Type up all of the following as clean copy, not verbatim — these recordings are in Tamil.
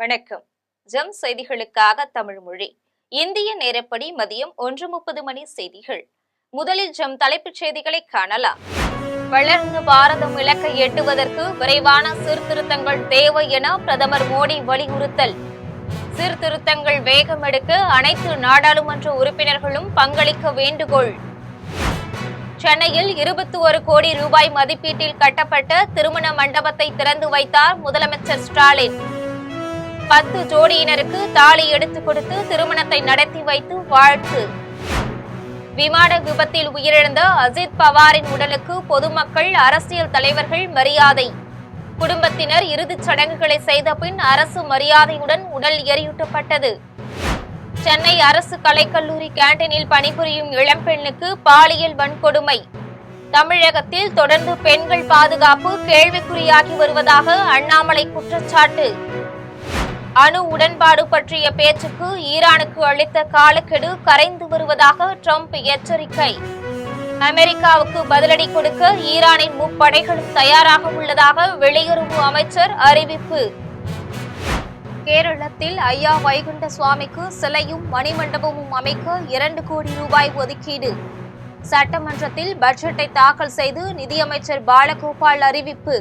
வணக்கம். ஜெம் செய்திகளுக்காக தமிழ் மொழி. இந்திய நேரப்படி மதியம் 1:30 மணி செய்திகள். முதலில் ஜெம் தலைப்புச் செய்திகளை காணலாம். வளர்ந்த பாரதம் இலக்கை எட்டுவதற்கு விரைவான சீர்திருத்தங்கள் தேவை என பிரதமர் மோடி வலியுறுத்தல். சீர்திருத்தங்கள் வேகம் எடுக்க அனைத்து நாடாளுமன்ற உறுப்பினர்களும் பங்களிக்க வேண்டுகோள். சென்னையில் 21 கோடி ரூபாய் மதிப்பீட்டில் கட்டப்பட்ட திருமண மண்டபத்தை திறந்து வைத்தார் முதலமைச்சர் ஸ்டாலின். 10 ஜோடியினருக்கு தாலி எடுத்துக் கொடுத்து திருமணத்தை நடத்தி வைத்து வாழ்த்து. விமான விபத்தில் உயிரிழந்த அஜித் பவாரின் உடலுக்கு பொதுமக்கள், அரசியல் தலைவர்கள் மரியாதை. குடும்பத்தினர் இறுதிச் சடங்குகளை செய்த பின் அரசு மரியாதையுடன் உடல் எரியூட்டப்பட்டது. சென்னை அரசு கலைக்கல்லூரி கேண்டீனில் பணிபுரியும் இளம்பெண்ணுக்கு பாலியல் வன்கொடுமை. தமிழகத்தில் தொடர்ந்து பெண்கள் பாதுகாப்பு கேள்விக்குறியாகி வருவதாக அண்ணாமலை குற்றச்சாட்டு. அணு உடன்பாடு பற்றிய பேச்சுக்கு ஈரானுக்கு அளித்த காலக்கெடு கரைந்து வருவதாக ட்ரம்ப் எச்சரிக்கை. அமெரிக்காவுக்கு பதிலடி கொடுக்க ஈரானின் முப்படைகளும் தயாராக உள்ளதாக வெளியுறவு அமைச்சர் அறிவிப்பு. கேரளத்தில் ஐயா வைகுண்ட சுவாமிக்கு சிலையும் மணிமண்டபமும் அமைக்க 2 கோடி ரூபாய் ஒதுக்கீடு. சட்டமன்றத்தில் பட்ஜெட்டை தாக்கல் செய்து நிதியமைச்சர் பாலகோபால் அறிவிப்பு.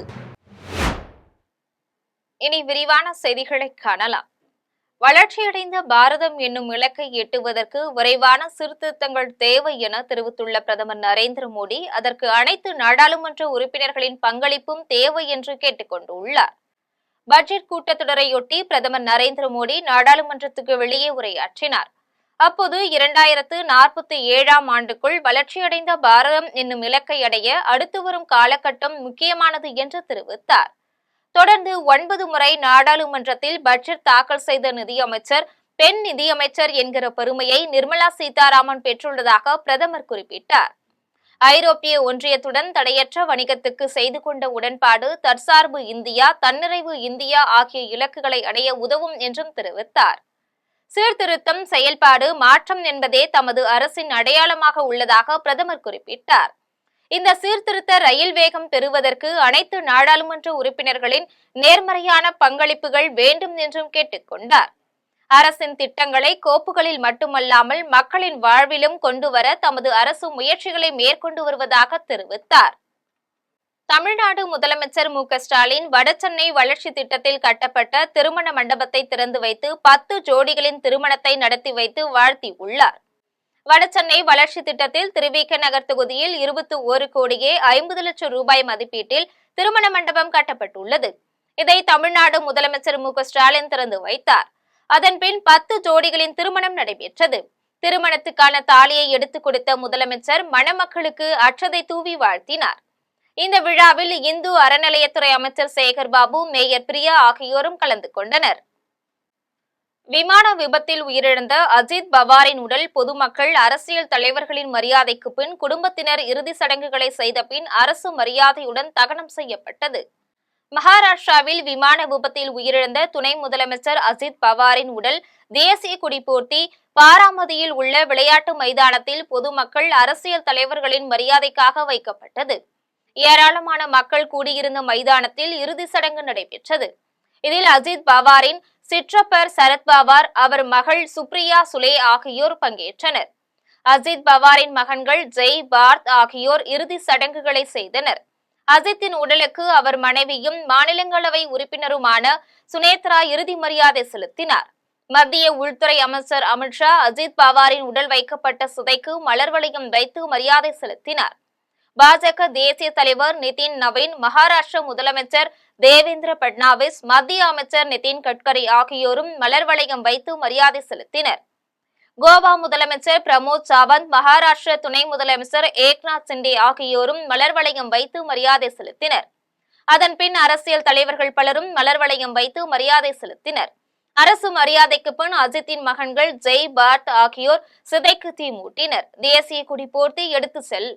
இனி விரிவான செய்திகளை காணலாம். வளர்ச்சியடைந்த பாரதம் என்னும் இலக்கை எட்டுவதற்கு விரைவான சீர்திருத்தங்கள் தேவை என தெரிவித்துள்ள பிரதமர் நரேந்திர மோடி, அதற்கு அனைத்து நாடாளுமன்ற உறுப்பினர்களின் பங்களிப்பும் தேவை என்று கேட்டுக் கொண்டுள்ளார். பட்ஜெட் கூட்டத்தொடரையொட்டி பிரதமர் நரேந்திர மோடி நாடாளுமன்றத்துக்கு வெளியே உரையாற்றினார். அப்போது 2047ஆம் ஆண்டுக்குள் வளர்ச்சியடைந்த பாரதம் என்னும் இலக்கை அடைய அடுத்து வரும் காலகட்டம் முக்கியமானது என்று தெரிவித்தார். தொடர்ந்து 9 முறை நாடாளுமன்றத்தில் பட்ஜெட் தாக்கல் செய்த நிதியமைச்சர் பெண் நிதியமைச்சர் என்கிற பெருமையை நிர்மலா சீதாராமன் பெற்றுள்ளதாக பிரதமர் குறிப்பிட்டார். ஐரோப்பிய ஒன்றியத்துடன் தடையற்ற வணிகத்துக்கு செய்து கொண்ட உடன்பாடு தற்சார்பு இந்தியா, தன்னிறைவு இந்தியா ஆகிய இலக்குகளை அடைய உதவும் என்றும் தெரிவித்தார். சீர்திருத்தம், செயல்பாடு, மாற்றம் என்பதே தமது அரசின் அடையாளமாக உள்ளதாக பிரதமர் குறிப்பிட்டார். இந்த சீர்திருத்த ரயில் வேகம் பெறுவதற்கு அனைத்து நாடாளுமன்ற உறுப்பினர்களின் நேர்மறையான பங்களிப்புகள் வேண்டும் என்றும் கேட்டுக்கொண்டார். அரசின் திட்டங்களை கோப்புகளில் மட்டுமல்லாமல் மக்களின் வாழ்விலும் கொண்டுவர தமது அரசு முயற்சிகளை மேற்கொண்டு வருவதாக தெரிவித்தார். தமிழ்நாடு முதலமைச்சர் மு.க.ஸ்டாலின் வடசென்னை வளர்ச்சி திட்டத்தில் கட்டப்பட்ட திருமண மண்டபத்தை திறந்து வைத்து 10 ஜோடிகளின் திருமணத்தை நடத்தி வைத்து வாழ்த்தியுள்ளார். வடசென்னை வளர்ச்சி திட்டத்தில் திருவிக நகர் தொகுதியில் 21 கோடியே 50 லட்சம் ரூபாய் மதிப்பீட்டில் திருமண மண்டபம் கட்டப்பட்டுள்ளது. இதை தமிழ்நாடு முதலமைச்சர் மு.க.ஸ்டாலின் திறந்து வைத்தார். அதன்பின் 10 ஜோடிகளின் திருமணம் நடைபெற்றது. திருமணத்துக்கான தாலியை எடுத்துக் கொடுத்த முதலமைச்சர் மணமக்களுக்கு அட்சதை தூவி வாழ்த்தினார். இந்த விழாவில் இந்து அறநிலையத்துறை அமைச்சர் சேகர் பாபு, மேயர் பிரியா ஆகியோரும் கலந்து கொண்டனர். விமான விபத்தில் உயிரிழந்த அஜித் பவாரின் உடல் பொதுமக்கள், அரசியல் தலைவர்களின் மரியாதைக்கு பின் குடும்பத்தினர் இறுதி சடங்குகளை செய்த பின் அரசு மரியாதையுடன் தகனம் செய்யப்பட்டது. மகாராஷ்டிராவில் விமான விபத்தில் உயிரிழந்த துணை முதலமைச்சர் அஜித் பவாரின் உடல் தேசிய கொடி போர்த்தி பாராமதியில் உள்ள விளையாட்டு மைதானத்தில் பொதுமக்கள், அரசியல் தலைவர்களின் மரியாதைக்காக வைக்கப்பட்டது. ஏராளமான மக்கள் கூடியிருந்த மைதானத்தில் இறுதி சடங்கு நடைபெற்றது. இதில் அஜித் பவாரின் சிற்றப்பர் சரத் பவார், அவர் மகள் சுப்ரியா சுலே ஆகியோர் பங்கேற்றனர். அஜித் பவாரின் மகன்கள் ஜெய், பார்த் ஆகியோர் இறுதி சடங்குகளை செய்தனர். அஜித்தின் உடலுக்கு அவர் மனைவியும் மாநிலங்களவை உறுப்பினருமான சுனேத்ரா இறுதி மரியாதை செலுத்தினார். மத்திய உள்துறை அமைச்சர் அமித்ஷா அஜித் பவாரின் உடல் வைக்கப்பட்ட சிதைக்கு மலர் வளையம் வைத்து மரியாதை செலுத்தினார். பாஜக தேசிய தலைவர் நிதின் நவீன், மகாராஷ்டிர முதலமைச்சர் தேவேந்திர பட்னாவிஸ், மத்திய அமைச்சர் நிதின் கட்கரி ஆகியோரும் மலர் வளையம் வைத்து மரியாதை செலுத்தினர். கோவா முதலமைச்சர் பிரமோத் சாவந்த், மகாராஷ்டிர துணை முதலமைச்சர் ஏக்நாத் சிண்டே ஆகியோரும் மலர் வளையம் வைத்து மரியாதை செலுத்தினர். அதன்பின் அரசியல் தலைவர்கள் பலரும் மலர் வளையம் வைத்து மரியாதை செலுத்தினர். அரசு மரியாதைக்கு பின் அஜித்தின் மகன்கள் ஜெய், பார்த் ஆகியோர் சிதைக்கு தீ மூட்டினர். தேசிய கொடி போர்த்தி எடுத்து செல்.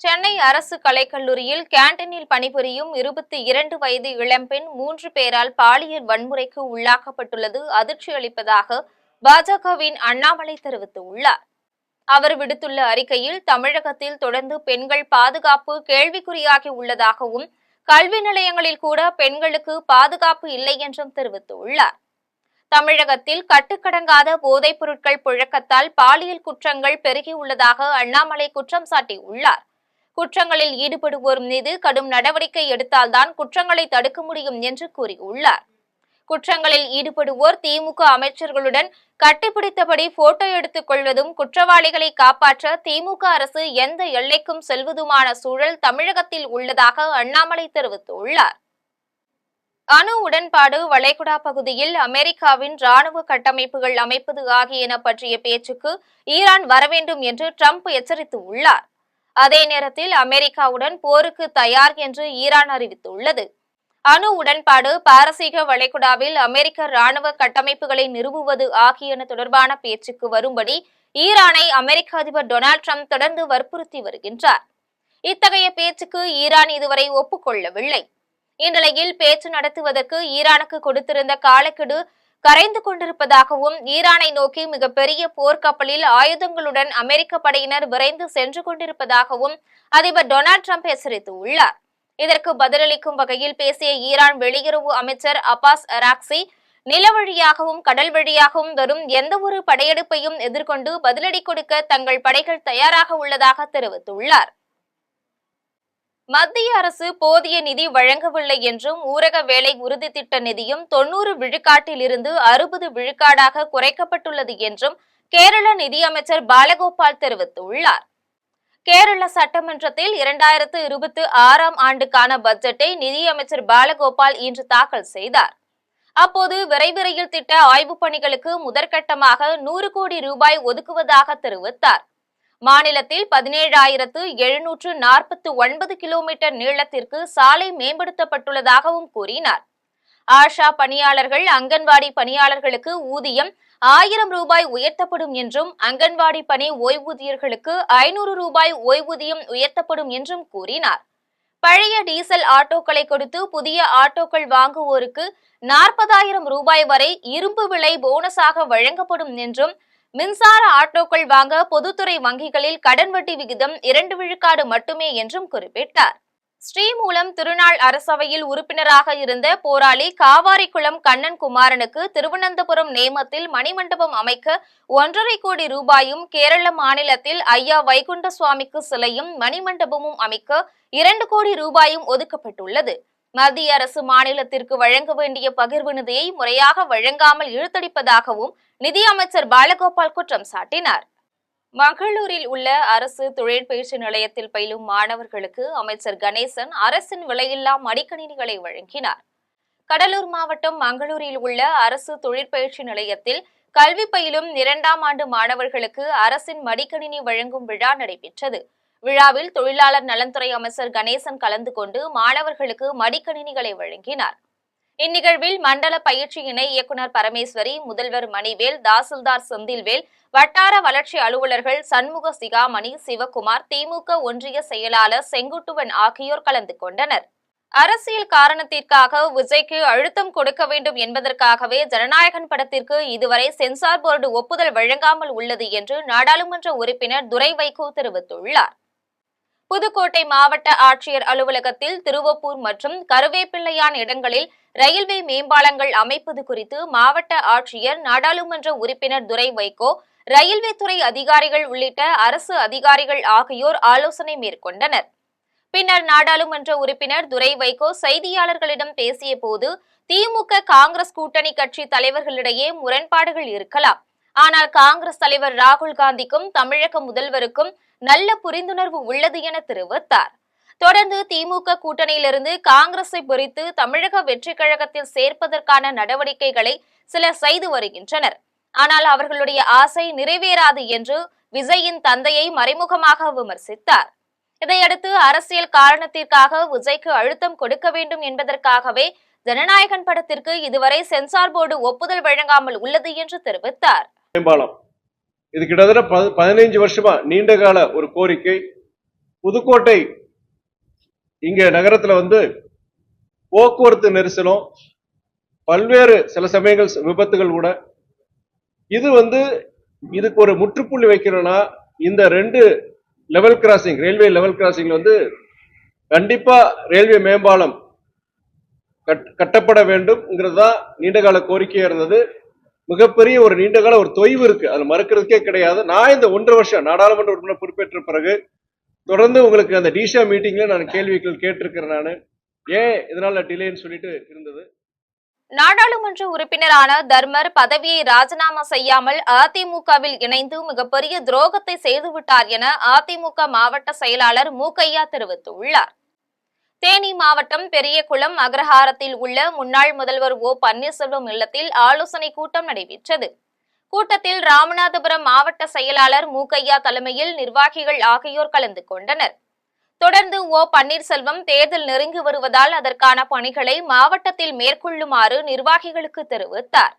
சென்னை அரசு கலைக்கல்லூரியில் கேண்டீனில் பணிபுரியும் 22 வயது இளம்பெண் 3 பேரால் பாலியல் வன்முறைக்கு உள்ளாக்கப்பட்டுள்ளது அதிர்ச்சி அளிப்பதாக பாஜகவின் அண்ணாமலை தெரிவித்துள்ளார். அவர் விடுத்துள்ள அறிக்கையில், தமிழகத்தில் தொடர்ந்து பெண்கள் பாதுகாப்பு கேள்விக்குறியாகி உள்ளதாகவும், கல்வி நிலையங்களில் கூட பெண்களுக்கு பாதுகாப்பு இல்லை என்றும் தெரிவித்துள்ளார். தமிழகத்தில் கட்டுக்கடங்காத போதைப் பொருட்கள் புழக்கத்தால் பாலியல் குற்றங்கள் பெருகியுள்ளதாக அண்ணாமலை குற்றம் சாட்டியுள்ளார். குற்றங்களில் ஈடுபடுவோர் மீது கடும் நடவடிக்கை எடுத்தால்தான் குற்றங்களை தடுக்க முடியும் என்று கூறியுள்ளார். குற்றங்களில் ஈடுபடுவோர் திமுக அமைச்சர்களுடன் கட்டிப்பிடித்தபடி போட்டோ எடுத்துக் கொள்வதும் குற்றவாளிகளை காப்பாற்ற திமுக அரசு எந்த எல்லைக்கும் செல்வதுமான சூழல் தமிழகத்தில் உள்ளதாக அண்ணாமலை தெரிவித்துள்ளார். அணு உடன்பாடு, வளைகுடா பகுதியில் அமெரிக்காவின் ராணுவ கட்டமைப்புகள் அமைப்பது ஆகியன பற்றிய பேச்சுக்கு ஈரான் வரவேண்டும் என்று ட்ரம்ப் எச்சரித்துள்ளார். அதே நேரத்தில் அமெரிக்காவுடன் போருக்கு தயார் என்று ஈரான் அறிவித்துள்ளது. அணு உடன்பாடு, பாரசீக வளைகுடாவில் அமெரிக்க ராணுவ கட்டமைப்புகளை நிறுவுவது ஆகியன தொடர்பான பேச்சுக்கு வரும்படி ஈரானை அமெரிக்க அதிபர் டொனால்டு ட்ரம்ப் தொடர்ந்து வற்புறுத்தி வருகின்றார். இத்தகைய பேச்சுக்கு ஈரான் இதுவரை ஒப்புக்கொள்ளவில்லை. இந்நிலையில் பேச்சு நடத்துவதற்கு ஈரானுக்கு கொடுத்திருந்த காலக்கெடு கரைந்து கொண்டிருப்பதாகவும் ஈரானை நோக்கி மிகப்பெரிய போர்க்கப்பலில் ஆயுதங்களுடன் அமெரிக்க படையினர் விரைந்து சென்று கொண்டிருப்பதாகவும் அதிபர் டொனால்டு ட்ரம்ப் எச்சரித்துள்ளார். இதற்கு பதிலளிக்கும் வகையில் பேசிய ஈரான் வெளியுறவு அமைச்சர் அப்பாஸ் அராக்சி, நில வழியாகவும் கடல் வழியாகவும் வரும் எந்தவொரு படையெடுப்பையும் எதிர்கொண்டு பதிலடி கொடுக்க தங்கள் படைகள் தயாராக உள்ளதாக தெரிவித்துள்ளார். மத்திய அரசு போதிய நிதி வழங்கவில்லை என்றும் ஊரக வேலை உறுதி திட்ட நிதியும் 90 விழுக்காட்டில் இருந்து 60 விழுக்காடாக குறைக்கப்பட்டுள்ளது என்றும் கேரள நிதியமைச்சர் பாலகோபால் தெரிவித்துள்ளார். கேரள சட்டமன்றத்தில் 2026 ஆண்டுக்கான பட்ஜெட்டை நிதியமைச்சர் பாலகோபால் இன்று தாக்கல் செய்தார். அப்போது விரைவு ரயில் திட்ட ஆய்வுப் பணிகளுக்கு முதற்கட்டமாக 100 கோடி ரூபாய் ஒதுக்குவதாக தெரிவித்தார். மாநிலத்தில் 17,749 கிலோமீட்டர் நீளத்திற்கு சாலை மேம்படுத்தப்பட்டுள்ளதாகவும் கூறினார். ஆஷா பணியாளர்கள், அங்கன்வாடி பணியாளர்களுக்கு ஊதியம் 1000 ரூபாய் உயர்த்தப்படும் என்றும், அங்கன்வாடி பணி ஓய்வூதியர்களுக்கு 500 ரூபாய் ஓய்வூதியம் உயர்த்தப்படும் என்றும் கூறினார். பழைய டீசல் ஆட்டோக்களை கொடுத்து புதிய ஆட்டோக்கள் வாங்குவோருக்கு 40,000 ரூபாய் வரை இரும்பு விலை போனஸாக வழங்கப்படும் என்றும், மின்சார ஆட்டோக்கள் வாங்க பொதுத்துறை வங்கிகளில் கடன் வட்டி விகிதம் 2 விழுக்காடு மட்டுமே என்றும் குறிப்பிட்டார். ஸ்ரீமூலம் திருநாள் அரசவையில் உறுப்பினராக இருந்த போராளி காவாரிக்குளம் கண்ணன் குமாரனுக்கு திருவனந்தபுரம் நேமத்தில் மணிமண்டபம் அமைக்க 1.5 கோடி ரூபாயும், கேரள மாநிலத்தில் ஐயா வைகுண்ட சுவாமிக்கு சிலையும் மணிமண்டபமும் அமைக்க 2 கோடி ரூபாயும் ஒதுக்கப்பட்டுள்ளது. மத்திய அரசு மாநிலத்திற்கு வழங்க வேண்டிய பகிர்வு நிதியை முறையாக வழங்காமல் இழுத்தடிப்பதாகவும் நிதியமைச்சர் பாலகோபால் குற்றம் சாட்டினார். மங்களூரில் உள்ள அரசு தொழிற்பயிற்சி நிலையத்தில் பயிலும் மாணவர்களுக்கு அமைச்சர் கணேசன் அரசின் விலையில்லா மடிக்கணினிகளை வழங்கினார். கடலூர் மாவட்டம் மங்களூரில் உள்ள அரசு தொழிற்பயிற்சி நிலையத்தில் கல்வி பயிலும் 2ஆம் ஆண்டு மாணவர்களுக்கு அரசின் மடிக்கணினி வழங்கும் விழா நடைபெற்றது. விழாவில் தொழிலாளர் நலன்துறை அமைச்சர் கணேசன் கலந்து கொண்டு மாணவர்களுக்கு மடிக்கணினிகளை வழங்கினார். இந்நிகழ்வில் மண்டல பயிற்சி இணை இயக்குநர் பரமேஸ்வரி, முதல்வர் மணிவேல், தாசில்தார் செந்தில்வேல், வட்டார வளர்ச்சி அலுவலர்கள் சண்முக சிகாமணி, சிவகுமார், திமுக ஒன்றிய செயலாளர் செங்குட்டுவன் ஆகியோர் கலந்து கொண்டனர். அரசியல் காரணத்திற்காக விஜய்க்கு அழுத்தம் கொடுக்க வேண்டும் என்பதற்காகவே ஜனநாயகன் படத்திற்கு இதுவரை சென்சார் போர்டு ஒப்புதல் வழங்காமல் உள்ளது என்று நாடாளுமன்ற உறுப்பினர் துரை வைகோ தெரிவித்துள்ளார். புதுக்கோட்டை மாவட்ட ஆட்சியர் அலுவலகத்தில் திருவப்பூர் மற்றும் கருவேப்பிள்ளையான் இடங்களில் ரயில்வே மேம்பாலங்கள் அமைப்பது குறித்து மாவட்ட ஆட்சியர், நாடாளுமன்ற உறுப்பினர் துரை வைகோ, ரயில்வே துறை அதிகாரிகள் உள்ளிட்ட அரசு அதிகாரிகள் ஆகியோர் ஆலோசனை மேற்கொண்டனர். பின்னர் நாடாளுமன்ற உறுப்பினர் துரை வைகோ செய்தியாளர்களிடம் பேசிய போது, திமுக காங்கிரஸ் கூட்டணி கட்சி தலைவர்களிடையே முரண்பாடுகள் இருக்கலாம். ஆனால் காங்கிரஸ் தலைவர் ராகுல் காந்திக்கும் தமிழக முதல்வருக்கும் நல்ல புரிந்துணர்வு உள்ளது என தெரிவித்தார். தொடர்ந்து திமுக கூட்டணியிலிருந்து காங்கிரஸை பிரித்து தமிழக வெற்றி கழகத்தில் சேர்ப்பதற்கான நடவடிக்கைகளை சிலர் செய்து வருகின்றனர். ஆனால் அவர்களுடைய ஆசை நிறைவேறாது என்று விஜயின் தந்தையை மறைமுகமாக விமர்சித்தார். இதையடுத்து அரசியல் காரணத்திற்காக விஜய்க்கு அழுத்தம் கொடுக்க வேண்டும் என்பதற்காகவே ஜனநாயகன் படத்திற்கு இதுவரை சென்சார் போர்டு ஒப்புதல் வழங்காமல் உள்ளது என்று தெரிவித்தார். இது கிட்டத்தட்ட 15 வருஷமா நீண்டகால ஒரு கோரிக்கை. புதுக்கோட்டை இங்க நகரத்துல போக்குவரத்து நெரிசலும் பல்வேறு சில சமயங்கள் விபத்துகள் கூட. இது இதுக்கு ஒரு முற்றுப்புள்ளி வைக்கணும்னா இந்த 2 லெவல் கிராசிங், ரயில்வே லெவல் கிராசிங்ல கண்டிப்பா ரயில்வே மேம்பாலம் கட்டப்பட வேண்டும்ங்கிறது தான் நீண்டகால கோரிக்கையா இருந்தது. மிகப்பெரிய ஒரு நீண்டகால ஒரு தொய்வு இருக்கு, அது மறுக்கிறதுக்கே கிடையாது. நான் இந்த 1.5 வருஷம் நாடாளுமன்ற உறுப்பினர் பொறுப்பேற்ற பிறகு தொடர்ந்து உங்களுக்கு அந்த டிஷா மீட்டிங்ல நான் கேள்விகள் கேட்டிருக்கிறேன். நான் ஏன் இதனால டிலேன்னு சொல்லிட்டு இருந்தது. நாடாளுமன்ற உறுப்பினரான தர்மர் பதவியை ராஜினாமா செய்யாமல் அதிமுகவில் இணைந்து மிகப்பெரிய துரோகத்தை செய்துவிட்டார் என அதிமுக மாவட்ட செயலாளர் மூக்கையா தெரிவித்துள்ளார். தேனி மாவட்டம் பெரியகுளம் அக்ரஹாரத்தில் உள்ள முன்னாள் முதல்வர் ஓ பன்னீர்செல்வம் இல்லத்தில் ஆலோசனை கூட்டம் நடைபெற்றது. கூட்டத்தில் ராமநாதபுரம் மாவட்ட செயலாளர் மூக்கையா தலைமையில் நிர்வாகிகள் ஆகியோர் கலந்து கொண்டனர். தொடர்ந்து ஓ பன்னீர்செல்வம் தேர்தல் நெருங்கி வருவதால் அதற்கான பணிகளை மாவட்டத்தில் மேற்கொள்ளுமாறு நிர்வாகிகளுக்கு தெரிவித்தார்.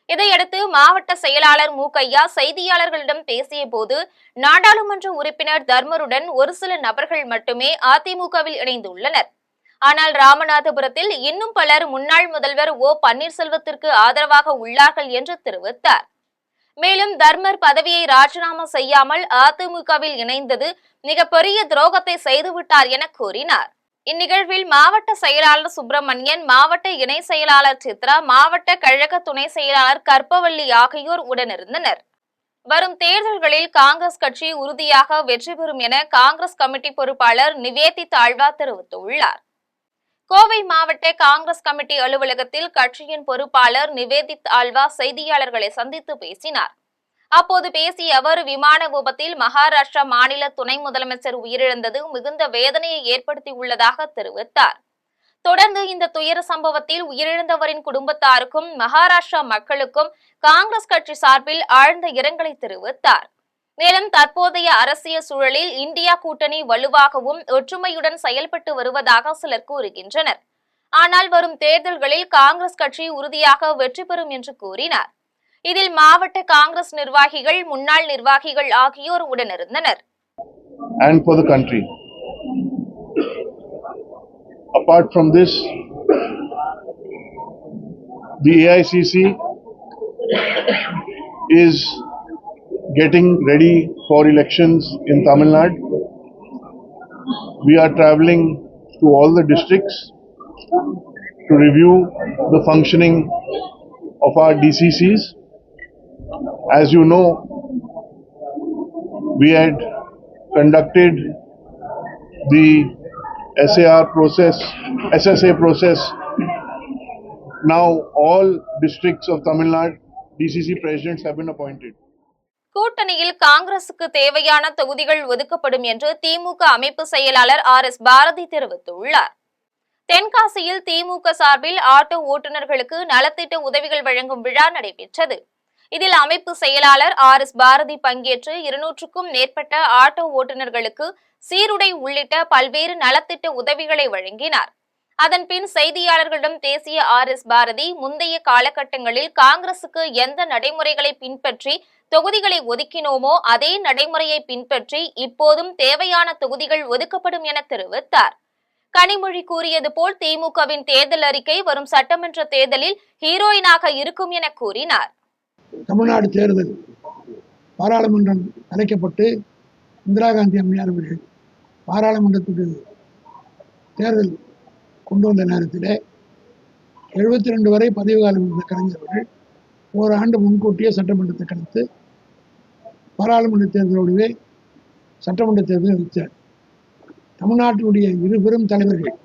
இதையடுத்து மாவட்ட செயலாளர் மூக்கையா செய்தியாளர்களிடம் பேசிய போது, நாடாளுமன்ற உறுப்பினர் தர்மருடன் ஒரு சில நபர்கள் மட்டுமே அதிமுகவில் இணைந்துள்ளனர். ஆனால் ராமநாதபுரத்தில் இன்னும் பலர் முன்னாள் முதல்வர் ஓ பன்னீர்செல்வத்திற்கு ஆதரவாக உள்ளார்கள் என்று தெரிவித்தார். மேலும் தர்மர் பதவியை ராஜினாமா செய்யாமல் அதிமுகவில் இணைந்தது மிகப்பெரிய துரோகத்தை செய்துவிட்டார் என கூறினார். இந்நிகழ்வில் மாவட்ட செயலாளர் சுப்பிரமணியன், மாவட்ட இணை செயலாளர் சித்ரா, மாவட்ட கழக துணை செயலாளர் கற்பவள்ளி ஆகியோர் உடனிருந்தனர். வரும் தேர்தல்களில் காங்கிரஸ் கட்சி உறுதியாக வெற்றி பெறும் என காங்கிரஸ் கமிட்டி பொறுப்பாளர் நிவேதி தாழ்வா தெரிவித்துள்ளார். கோவை மாவட்ட காங்கிரஸ் கமிட்டி அலுவலகத்தில் கட்சியின் பொறுப்பாளர் நிவேதி தாழ்வா செய்தியாளர்களை சந்தித்து பேசினார். அப்போது பேசிய அவர், விமான விபத்தில் மகாராஷ்டிரா மாநில துணை முதலமைச்சர் உயிரிழந்தது மிகுந்த வேதனையை ஏற்படுத்தியுள்ளதாக தெரிவித்தார். தொடர்ந்து இந்த துயர சம்பவத்தில் உயிரிழந்தவரின் குடும்பத்தாருக்கும் மகாராஷ்டிரா மக்களுக்கும் காங்கிரஸ் கட்சி சார்பில் ஆழ்ந்த இரங்கலை தெரிவித்தார். மேலும் தற்போதைய அரசியல் சூழலில் இந்தியா கூட்டணி வலுவாகவும் ஒற்றுமையுடன் செயல்பட்டு வருவதாக சிலர் கூறுகின்றனர். ஆனால் வரும் தேர்தல்களில் காங்கிரஸ் கட்சி உறுதியாக வெற்றி பெறும் என்று கூறினார். இதில் மாவட்ட காங்கிரஸ் நிர்வாகிகள், முன்னாள் நிர்வாகிகள் ஆகியோர் உடனிருந்தனர். And for the country. Apart from this, the AICC is getting ready for elections in Tamil Nadu. We are traveling to all the districts to review the functioning of our DCCs. As you know, we had conducted the SSA process. Now all districts of Tamil Nadu DCC presidents have been appointed. கூட்டணியில் காங்கிரசுக்கு தேவையான தொகுதிகள் ஒதுக்கப்படும் என்று திமுக அமைப்பு செயலாளர் RS பாரதி தெரிவித்துள்ளார். தென்காசியில் திமுக சார்பில் ஆட்டோ ஓட்டுநர்களுக்கு நலத்திட்ட உதவிகள் வழங்கும் விழா நடைபெற்றது. இதில் அமைப்பு செயலாளர் RS பாரதி பங்கேற்று 200க்கும் மேற்பட்ட ஆட்டோ ஓட்டுநர்களுக்கு சீருடை உள்ளிட்ட பல்வேறு நலத்திட்ட உதவிகளை வழங்கினார். அதன்பின் செய்தியாளர்களிடம் பேசிய RS பாரதி, முந்தைய காலகட்டங்களில் காங்கிரசுக்கு எந்த நடைமுறைகளை பின்பற்றி தொகுதிகளை ஒதுக்கினோமோ அதே நடைமுறையை பின்பற்றி இப்போதும் தேவையான தொகுதிகள் ஒதுக்கப்படும் என தெரிவித்தார். கனிமொழி கூறியது போல் திமுகவின் தேர்தல் அறிக்கை வரும் சட்டமன்ற தேர்தலில் ஹீரோயினாக இருக்கும் என கூறினார். தமிழ்நாடு தேர்தல் பாராளுமன்றம் அழைக்கப்பட்டு இந்திரா காந்தி அம்மையார் அவர்கள் பாராளுமன்றத்துக்கு தேர்தல் கொண்டு வந்த நேரத்தில் 72 வரை பதவி காலம் இருந்த கலைஞர்கள் ஓராண்டு முன்கூட்டியே சட்டமன்றத்தை கலைத்து பாராளுமன்ற தேர்தலோடவே சட்டமன்ற தேர்தலை வைத்தார். தமிழ்நாட்டினுடைய இரு பெரும் தலைவர்கள்,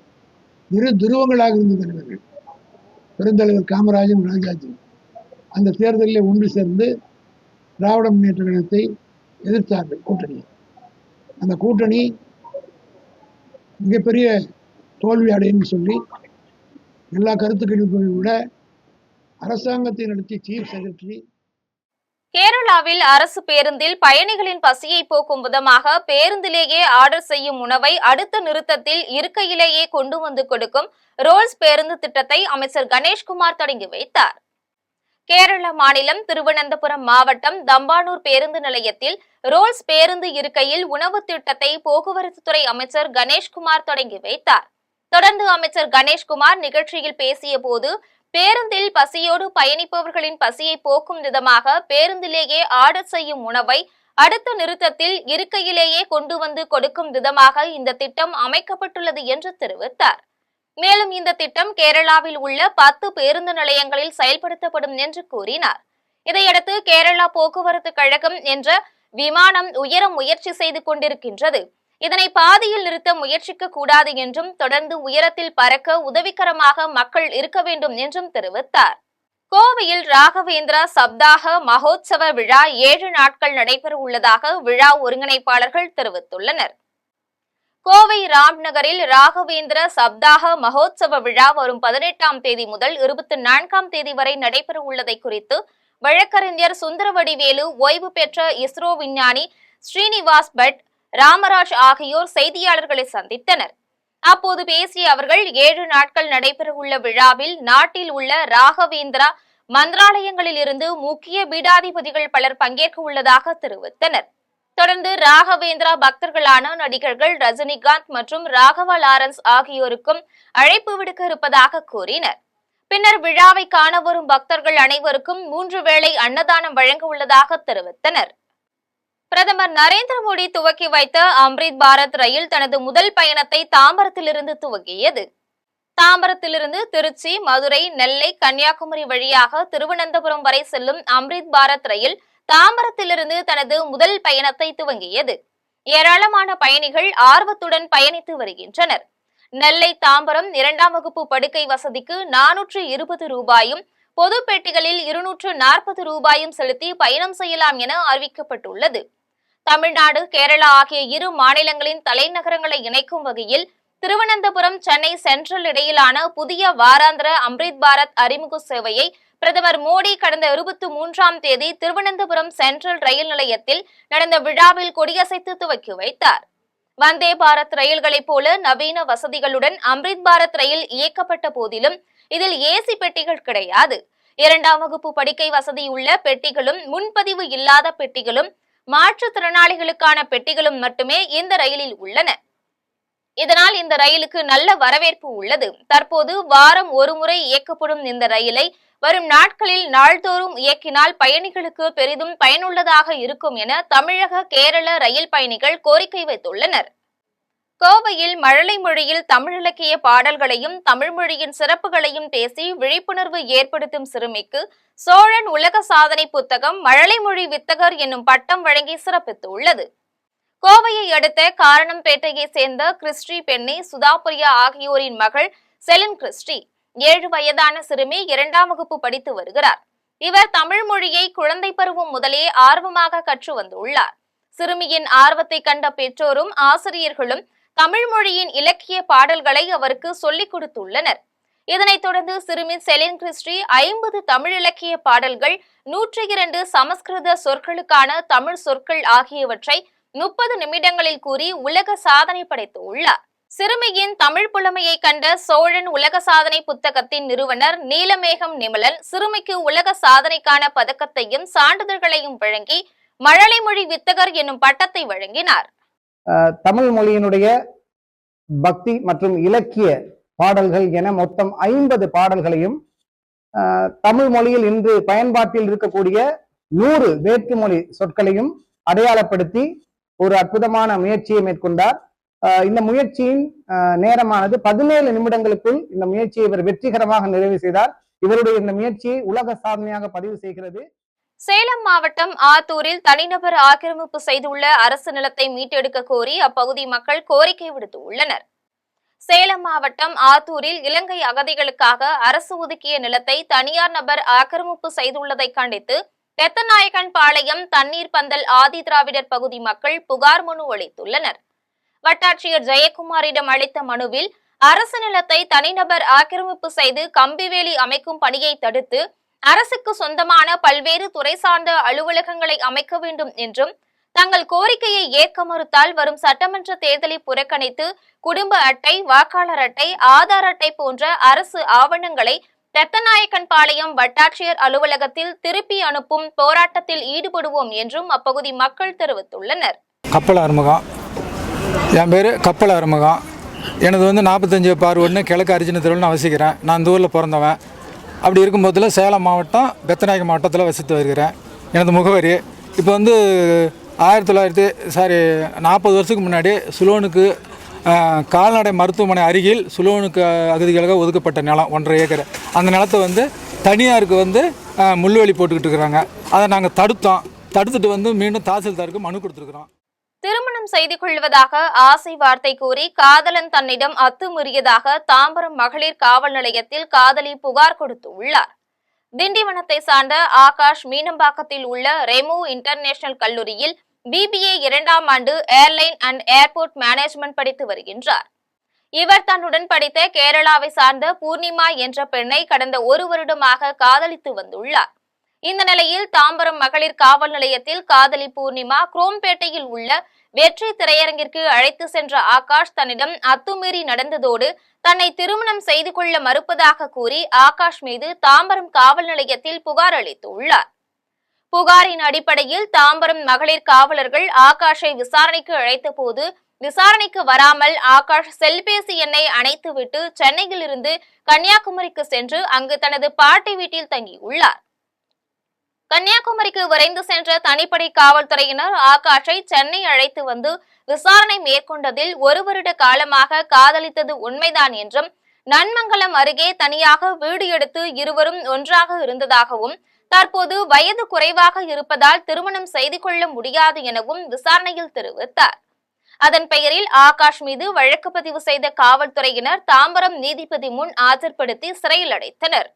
இரு துருவங்களாக இருந்த தலைவர்கள், பெருந்தலைவர் காமராஜன், ராஜாஜி அந்த தேர்தலில் ஒன்று சேர்ந்து திராவிட முன்னேற்ற கழகத்தை எதிர்த்தார்கள் கூட்டணியை. அந்த கூட்டணி மிகப்பெரிய தோல்வி அடையும் சொல்லி எல்லா கருத்து கணிப்புகளை விட அரசாங்கத்தை நடத்திய சீஃப் செக்ரட்டரி. கேரளாவில் அரசு பேருந்தில் பயணிகளின் பசியை போக்கும் விதமாக பேருந்திலேயே ஆர்டர் செய்யும் உணவை அடுத்த நிறுத்தத்தில் இருக்கையிலேயே கொண்டு வந்து கொடுக்கும் ரோல்ஸ் பேருந்து திட்டத்தை அமைச்சர் கணேஷ்குமார் தொடங்கி வைத்தார். கேரள மாநிலம் திருவனந்தபுரம் மாவட்டம் தம்பானூர் பேருந்து நிலையத்தில் ரோல்ஸ் பேருந்து இருக்கையில் உணவு திட்டத்தை போக்குவரத்து துறை அமைச்சர் கணேஷ்குமார் தொடங்கி வைத்தார். தொடர்ந்து அமைச்சர் கணேஷ்குமார் நிகழ்ச்சியில் பேசிய போது, பேருந்தில் பசியோடு பயணிப்பவர்களின் பசியை போக்கும் விதமாக பேருந்திலேயே ஆர்டர் செய்யும் உணவை அடுத்த நிறுத்தத்தில் இருக்கையிலேயே கொண்டு வந்து கொடுக்கும் விதமாக இந்த திட்டம் அமைக்கப்பட்டுள்ளது என்று தெரிவித்தார். மேலும் இந்த திட்டம் கேரளாவில் உள்ள 10 பேருந்து நிலையங்களில் செயல்படுத்தப்படும் என்று கூறினார். இதையடுத்து கேரளா போக்குவரத்து கழகம் என்ற விமானம் உயர முயற்சி செய்து கொண்டிருக்கின்றது. இதனை பாதியில் நிறுத்த முயற்சிக்க கூடாது என்றும் தொடர்ந்து உயரத்தில் பறக்க உதவிகரமாக மக்கள் இருக்க வேண்டும் என்றும் தெரிவித்தார். கோவையில் ராகவேந்திரா சப்தாக மகோத்சவ விழா 7 நாட்கள் நடைபெற உள்ளதாக விழா ஒருங்கிணைப்பாளர்கள் தெரிவித்துள்ளனர். கோவை ராம்நகரில் ராகவேந்திர சப்தாக மகோத்சவ விழா வரும் 18ஆம் தேதி முதல் 24ஆம் தேதி வரை நடைபெற உள்ளதை குறித்து வழக்கறிஞர் சுந்தரவடிவேலு, ஓய்வு பெற்ற இஸ்ரோ விஞ்ஞானி ஸ்ரீனிவாஸ் பட், ராமராஜ் ஆகியோர் செய்தியாளர்களை சந்தித்தனர். அப்போது பேசிய அவர்கள் 7 நாட்கள் நடைபெறவுள்ள விழாவில் நாட்டில் உள்ள ராகவேந்திரா மந்திராலயங்களில் இருந்து முக்கிய பீடாதிபதிகள் பலர் பங்கேற்க உள்ளதாக தெரிவித்தனர். தொடர்ந்து ராகவேந்திரா பக்தர்களான நடிகர்கள் ரஜினிகாந்த் மற்றும் ராகவா லாரன்ஸ் ஆகியோருக்கும் அழைப்பு விடுக்க இருப்பதாக கூறினர். பின்னர் விழாவை காண வரும் பக்தர்கள் அனைவருக்கும் 3 வேளை அன்னதானம் வழங்க உள்ளதாக தெரிவித்தனர். பிரதமர் நரேந்திர மோடி துவக்கி வைத்த அம்ரித் பாரத் ரயில் தனது முதல் பயணத்தை தாம்பரத்திலிருந்து துவங்கியது. தாம்பரத்திலிருந்து திருச்சி, மதுரை, நெல்லை, கன்னியாகுமரி வழியாக திருவனந்தபுரம் வரை செல்லும் அம்ரித் பாரத் ரயில் தாம்பரத்திலிருந்து தனது முதல் பயணத்தை துவங்கியது. ஏராளமான பயணிகள் ஆர்வத்துடன் பயணித்து வருகின்றனர். நெல்லை தாம்பரம் 2ஆம் வகுப்பு படுக்கை வசதிக்கு 420 ரூபாயும், பொது பெட்டிகளில் 240 ரூபாயும் செலுத்தி பயணம் செய்யலாம் என அறிவிக்கப்பட்டுள்ளது. தமிழ்நாடு, கேரளா ஆகிய 2 மாநிலங்களின் தலைநகரங்களை இணைக்கும் வகையில் திருவனந்தபுரம், சென்னை சென்ட்ரல் இடையிலான புதிய வாராந்திர அம்ரித் பாரத் அறிமுக சேவையை பிரதமர் மோடி கடந்த 23ஆம் தேதி திருவனந்தபுரம் சென்ட்ரல் ரயில் நிலையத்தில் நடந்த விழாவில் கொடியசைத்து துவக்கி வைத்தார். வந்தே பாரத் ரயில்களைப் போல நவீன வசதிகளுடன் அம்ரித் பாரத் ரயில் இயக்கப்பட்ட போதிலும் இதில் ஏசி பெட்டிகள் கிடையாது. 2ஆம் வகுப்பு படுக்கை வசதியுள்ள பெட்டிகளும், முன்பதிவு இல்லாத பெட்டிகளும், மாற்றுத்திறனாளிகளுக்கான பெட்டிகளும் மட்டுமே இந்த ரயிலில் உள்ளன. இதனால் இந்த ரயிலுக்கு நல்ல வரவேற்பு உள்ளது. தற்போது வாரம் ஒரு முறை இயக்கப்படும் இந்த ரயிலை வரும் நாட்களில் நாள்தோறும் இயக்கினால் பயணிகளுக்கு பெரிதும் பயனுள்ளதாக இருக்கும் என தமிழக, கேரள ரயில் பயணிகள் கோரிக்கை வைத்துள்ளனர். கோவையில் மழலை மொழியில் தமிழ் இலக்கிய பாடல்களையும் தமிழ் மொழியின் சிறப்புகளையும் பேசி விழிப்புணர்வு ஏற்படுத்தும் சிறுமிக்கு சோழன் உலக சாதனை புத்தகம் மழலை மொழி வித்தகர் என்னும் பட்டம் வழங்கி சிறப்பித்துள்ளது. கோவையை அடுத்த காரணம்பேட்டையை சேர்ந்த கிறிஸ்டி பெண்ணி, சுதாபிரியா ஆகியோரின் மகள் செலின் கிறிஸ்டி 7 வயதான சிறுமி 2ஆம் வகுப்பு படித்து வருகிறார். இவர் தமிழ் மொழியை குழந்தை பருவம் முதலே ஆர்வமாக கற்று வந்துள்ளார். சிறுமியின் ஆர்வத்தை கண்ட பெற்றோரும் ஆசிரியர்களும் தமிழ் மொழியின் இலக்கிய பாடல்களை அவருக்கு சொல்லிக் கொடுத்துள்ளனர். இதனைத் தொடர்ந்து சிறுமி செலின் கிறிஸ்டி 50 தமிழ் இலக்கிய பாடல்கள், 102 சமஸ்கிருத சொற்களுக்கான தமிழ் சொற்கள் ஆகியவற்றை 30 நிமிடங்களில் கூறி உலக சாதனை படைத்துள்ளார். சிறுமியின் தமிழ் புலமையை கண்ட சோழன் உலக சாதனை புத்தகத்தின் நிறுவனர் நீலமேகம் நிமலன் சிறுமிக்கு உலக சாதனைக்கான பதக்கத்தையும் சான்றிதழ்களையும் வழங்கி மழலை மொழி வித்தகர் என்னும் பட்டத்தை வழங்கினார். தமிழ் மொழியினுடைய பக்தி மற்றும் இலக்கிய பாடல்கள் என மொத்தம் 50 பாடல்களையும் தமிழ் மொழியில் இன்று பயன்பாட்டில் இருக்கக்கூடிய 100 வேற்றுமொழி சொற்களையும் அடையாளப்படுத்தி ஒரு அற்புதமான முயற்சியை மேற்கொண்டார். இந்த முயற்சியின் நேரமானது 17 நிமிடங்களுக்குள் இந்த முயற்சியை இவர் வெற்றிகரமாக நிறைவு செய்தார். இவருடைய இந்த முயற்சியை உலக சாதனையாக பதிவு செய்கிறது. சேலம் மாவட்டம் ஆத்தூரில் தனிநபர் ஆக்கிரமிப்பு செய்துள்ள அரசு நிலத்தை மீட்டெடுக்க கோரி அப்பகுதி மக்கள் கோரிக்கை விடுத்துள்ளனர். சேலம் மாவட்டம் ஆத்தூரில் இலங்கை அகதிகளுக்காக அரசு ஒதுக்கிய நிலத்தை தனியார் நபர் ஆக்கிரமிப்பு செய்துள்ளதை கண்டித்து பெத்தநாயக்கன் பாளையம் தண்ணீர் பந்தல் ஆதி திராவிடர் பகுதி மக்கள் புகார் மனு அளித்துள்ளனர். வட்டாட்சியர் ஜெயக்குமாரிடம் அளித்த மனுவில் அரசு நிலத்தை தனிநபர் ஆக்கிரமிப்பு செய்து கம்பிவேலி அமைக்கும் பணியை தடுத்து அரசுக்கு சொந்தமான பல்வேறு துறை சார்ந்த அலுவலகங்களை அமைக்க வேண்டும் என்றும், தங்கள் கோரிக்கையை ஏற்க மறுத்தால் வரும் சட்டமன்ற தேர்தலை புறக்கணித்து குடும்ப அட்டை, வாக்காளர் அட்டை, ஆதார் அட்டை போன்ற அரசு ஆவணங்களை பெத்தநாயக்கன் பாளையம் வட்டாட்சியர் அலுவலகத்தில் திருப்பி அனுப்பும் போராட்டத்தில் ஈடுபடுவோம் என்றும் அப்பகுதி மக்கள் தெரிவித்துள்ளனர். கப்பல் அறுமுகம், என் பேர் கப்பல் அறுமுகம். எனது 45/1 கிழக்கு அரிஜின தெருவில் நான் வசிக்கிறேன். நான் இந்த ஊரில் பிறந்தவன். அப்படி இருக்கும்போதில் சேலம் மாவட்டம் பெத்தநாயக்கன் மாவட்டத்தில் வசித்து வருகிறேன். எனது முகவரி இப்போ 40 வருஷத்துக்கு முன்னாடி சுலோனுக்கு கால்நடை மருத்துவமனை அருகில் சுலோனுக்கு அகதிகளுக்கு ஒதுக்கப்பட்ட நிலம் 1.5 ஏக்கர். அந்த நிலத்தை வந்து தனியாருக்கு வந்து முள்வேலி போட்டுக்கிட்டு இருக்கிறாங்க. அதை நாங்கள் தடுத்துட்டு மீண்டும் தாசில்தாருக்கு மனு கொடுத்துருக்குறோம். திருமணம் செய்து கொள்வதாக ஆசை வார்த்தை கூறி காதலன் தன்னிடம் அத்துமீறியதாக தாம்பரம் மகளிர் காவல் நிலையத்தில் காதலி புகார் கொடுத்து உள்ளார். திண்டிவனத்தை சார்ந்த ஆகாஷ் மீனம்பாக்கத்தில் உள்ள ரெமோ இன்டர்நேஷனல் கல்லூரியில் BBA 2ஆம் ஆண்டு ஏர்லைன் அண்ட் ஏர்போர்ட் மேனேஜ்மெண்ட் படித்து வருகின்றார். இவர் தன்னுடன் படித்த கேரளாவை சார்ந்த பூர்ணிமா என்ற பெண்ணை கடந்த 1 வருடமாக காதலித்து வந்துள்ளார். இந்த நிலையில் தாம்பரம் மகளிர் காவல் நிலையத்தில் காதலி பூர்ணிமா குரோம்பேட்டையில் உள்ள வெற்றி திரையரங்கிற்கு அழைத்து சென்ற ஆகாஷ் தன்னிடம் அத்துமீறி நடந்ததோடு தன்னை திருமணம் செய்து கொள்ள மறுப்பதாக கூறி ஆகாஷ் மீது தாம்பரம் காவல் நிலையத்தில் புகார் அளித்துள்ளார். புகாரின் அடிப்படையில் தாம்பரம் மகளிர் காவலர்கள் ஆகாஷை விசாரணைக்கு அழைத்த போது விசாரணைக்கு வராமல் ஆகாஷ் செல்பேசி எண்ணை அணைத்துவிட்டு சென்னையில் இருந்து கன்னியாகுமரிக்கு சென்று அங்கு தனது பாட்டி வீட்டில் தங்கியுள்ளார். கன்னியாகுமரிக்கு விரைந்து சென்ற தனிப்படை காவல்துறையினர் ஆகாஷை சென்னை அழைத்து வந்து விசாரணை மேற்கொண்டதில் 1 வருட காலமாக காதலித்தது உண்மைதான் என்றும் நன்மங்கலம் அருகே தனியாக வீடு எடுத்து இருவரும் ஒன்றாக இருந்ததாகவும் தற்போது வயது குறைவாக இருப்பதால் திருமணம் செய்து கொள்ள முடியாது எனவும் விசாரணையில் தெரிவித்தார். அதன் பெயரில் ஆகாஷ் மீது வழக்கு பதிவு செய்த காவல்துறையினர் தாம்பரம் நீதிபதி முன் ஆஜர்படுத்தி சிறையில் அடைத்தனர்.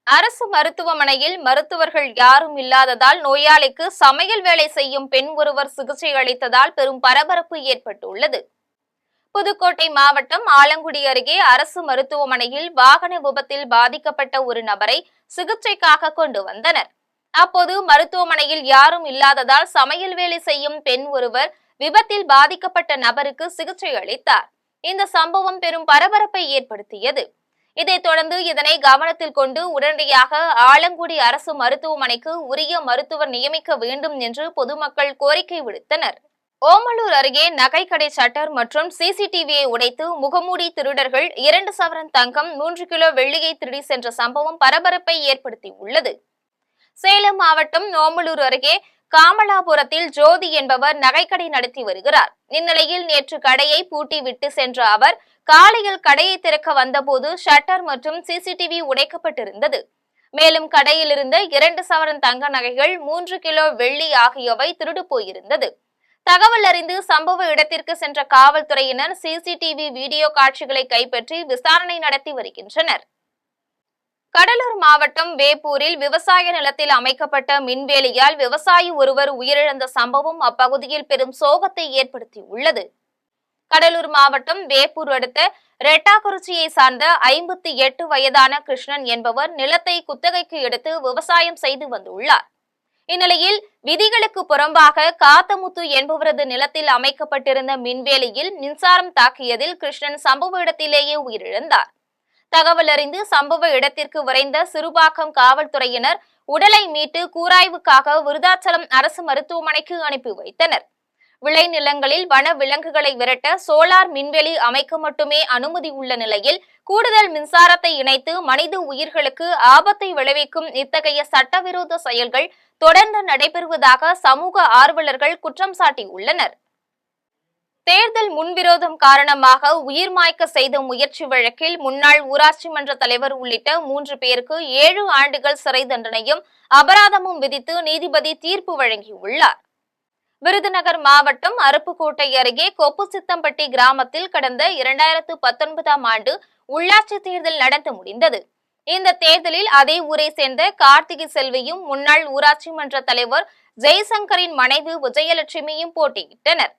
அரசு மருத்துவமனையில் மருத்துவர்கள் யாரும் இல்லாததால் நோயாளிக்கு சமையல் வேலை செய்யும் பெண் ஒருவர் சிகிச்சை அளித்ததால் பெரும் பரபரப்பு ஏற்பட்டுள்ளது. புதுக்கோட்டை மாவட்டம் ஆலங்குடி அருகே அரசு மருத்துவமனையில் வாகன விபத்தில் பாதிக்கப்பட்ட ஒரு நபரை சிகிச்சைக்காக கொண்டு வந்தனர். அப்போது மருத்துவமனையில் யாரும் இல்லாததால் சமையல் வேலை செய்யும் பெண் ஒருவர் விபத்தில் பாதிக்கப்பட்ட நபருக்கு சிகிச்சை அளித்தார். இந்த சம்பவம் பெரும் பரபரப்பை ஏற்படுத்தியது. இதைத் தொடர்ந்து இதனை கவனத்தில் கொண்டு உடனடியாக ஆலங்குடி அரசு மருத்துவமனைக்கு உரிய மருத்துவர் நியமிக்க வேண்டும் என்று பொதுமக்கள் கோரிக்கை விடுத்தனர். ஓமலூர் அருகே நகைக்கடை ஷட்டர் மற்றும் CCTVயை உடைத்து முகமூடி திருடர்கள் 2 சவரன் தங்கம் 3 கிலோ வெள்ளியை திருடி சென்ற சம்பவம் பரபரப்பை ஏற்படுத்தியுள்ளது. சேலம் மாவட்டம் ஓமலூர் அருகே காமலாபுரத்தில் ஜோதி என்பவர் நகைக்கடை நடத்தி வருகிறார். இந்நிலையில் நேற்று கடையை பூட்டி விட்டு சென்ற அவர் காலையில் கடையை திறக்க வந்தபோது ஷட்டர் மற்றும் CCTV உடைக்கப்பட்டிருந்தது. மேலும் கடையில் இருந்த 2 சவரன் தங்க நகைகள் 3 கிலோ வெள்ளி ஆகியவை திருடு போயிருந்தது. தகவல் அறிந்து சம்பவ இடத்திற்கு சென்ற காவல்துறையினர் CCTV வீடியோ காட்சிகளை கைப்பற்றி விசாரணை நடத்தி வருகின்றனர். கடலூர் மாவட்டம் வேப்பூரில் விவசாய நிலத்தில் அமைக்கப்பட்ட மின்வேலியால் விவசாயி ஒருவர் உயிரிழந்த சம்பவம் அப்பகுதியில் பெரும் சோகத்தை ஏற்படுத்தியுள்ளது. கடலூர் மாவட்டம் வேப்பூர் அடுத்த ரெட்டாக்குறிச்சியை சார்ந்த 58 வயதான கிருஷ்ணன் என்பவர் நிலத்தை குத்தகைக்கு எடுத்து விவசாயம் செய்து வந்துள்ளார். இந்நிலையில் விதிகளுக்கு புறம்பாக காத்தமுத்து என்பவரது நிலத்தில் அமைக்கப்பட்டிருந்த மின்வேலியில் மின்சாரம் தாக்கியதில் கிருஷ்ணன் சம்பவ இடத்திலேயே உயிரிழந்தார். தகவல் அறிந்து சம்பவ இடத்திற்கு விரைந்த சிறுபாக்கம் காவல்துறையினர் உடலை மீட்டு கூராய்வுக்காக விருதாச்சலம் அரசு மருத்துவமனைக்கு அனுப்பி வைத்தனர். விளைநிலங்களில் வன விலங்குகளை விரட்ட சோலார் மின்வெளி அமைக்க மட்டுமே அனுமதி உள்ள நிலையில் கூடுதல் மின்சாரத்தை இணைத்து மனித உயிர்களுக்கு ஆபத்தை விளைவிக்கும் இத்தகைய சட்டவிரோத செயல்கள் தொடர்ந்து நடைபெறுவதாக சமூக ஆர்வலர்கள் குற்றம் சாட்டியுள்ளனர். தேர்தல் முன்விரோதம் காரணமாக உயிர் மாய்க்க செய்த முயற்சி வழக்கில் முன்னாள் ஊராட்சி மன்ற தலைவர் உள்ளிட்ட 3 பேருக்கு 7 ஆண்டுகள் சிறை தண்டனையும் அபராதமும் விதித்து நீதிபதி தீர்ப்பு வழங்கியுள்ளார். விருதுநகர் மாவட்டம் அருப்புக்கோட்டை அருகே கொப்புசித்தம்பட்டி கிராமத்தில் கடந்த 2019ஆம் ஆண்டு உள்ளாட்சி தேர்தல் நடந்து முடிந்தது. இந்த தேர்தலில் அதே ஊரை சேர்ந்த கார்த்திகை செல்வியும் முன்னாள் ஊராட்சி மன்ற தலைவர் ஜெய்சங்கரின் மனைவி விஜயலட்சுமியும் போட்டியிட்டனர்.